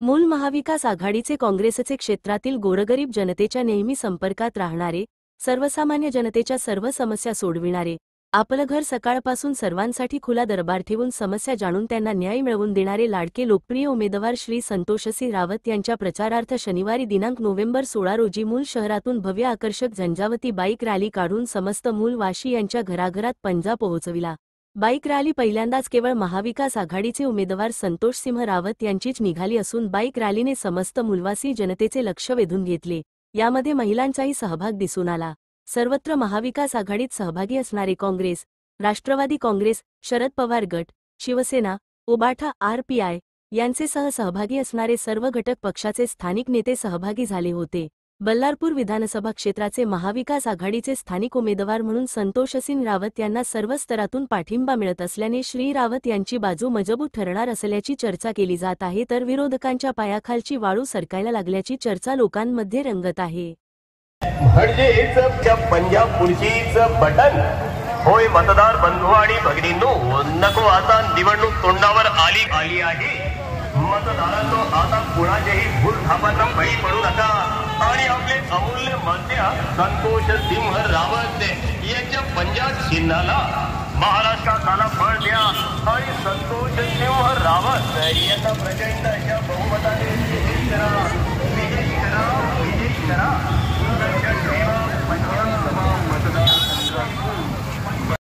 मूल महाविकास आघाडीचे काँग्रेसचे क्षेत्रातील गोरगरीब जनतेच्या नेहमी संपर्कात राहणारे, सर्वसामान्य जनतेच्या सर्व समस्या सोडविणारे, आपलं घर सकाळपासून सर्वांसाठी खुला दरबार ठेवून समस्या जाणून त्यांना न्याय मिळवून देणारे लाडके लोकप्रिय उमेदवार श्री संतोषसिंह रावत यांच्या प्रचारार्थ शनिवारी दिनांक नोव्हेंबर 16 रोजी मूल शहरातून भव्य आकर्षक झंझावती बाईक रॅली काढून समस्त मूलवाशी यांच्या घराघरात पंजा पोहोचविला। बाईक रॅली पहिल्यांदाच केवळ महाविकास आघाडीचे उमेदवार संतोषसिंह रावत यांचीच निघाली असून बाईक रॅलीने समस्त मूलवासी जनतेचे लक्ष वेधून घेतले। यामध्ये महिलांचाही सहभाग दिसून आला। सर्वत्र महाविकास आघाडीत सहभागी असणारे काँग्रेस, राष्ट्रवादी काँग्रेस, शरद पवार गट, शिवसेना, उबाठा, RPI यांचे सहभागी असणारे सर्व घटक पक्षाचे स्थानिक नेते सहभागी झाले होते। बल्लारपूर विधानसभा क्षेत्राचे महाविकास आघाडीचे स्थानिक उमेदवार म्हणून संतोषसिंह रावत यांना सर्व स्तरातून पाठिंबा मिळत असल्याने श्री रावत यांची बाजू मजबूत ठरणार असल्याची चर्चा केली जात आहे, तर विरोधकांच्या पायाखालची वाळू सरकायला लागल्याची चर्चा लोकांमध्ये रंगत आहे। म्हणजेच त्या पंजाब पुढचीच बटन होय मतदार बंधू आणि भगिनींनो, नको आता निवडणूक तोंडावर आली आहे। मतदारांनो, आता कुणाच्याही भूलथापांना बळी पडू नका आणि आपले अमूल्य मत द्या संतोषसिंह रावत यांच्या पंजाब चिन्हाला। महाराष्ट्राला बळ द्या आणि संतोषसिंह रावत यांना प्रचंड अशा बहुमताने विजयी करा।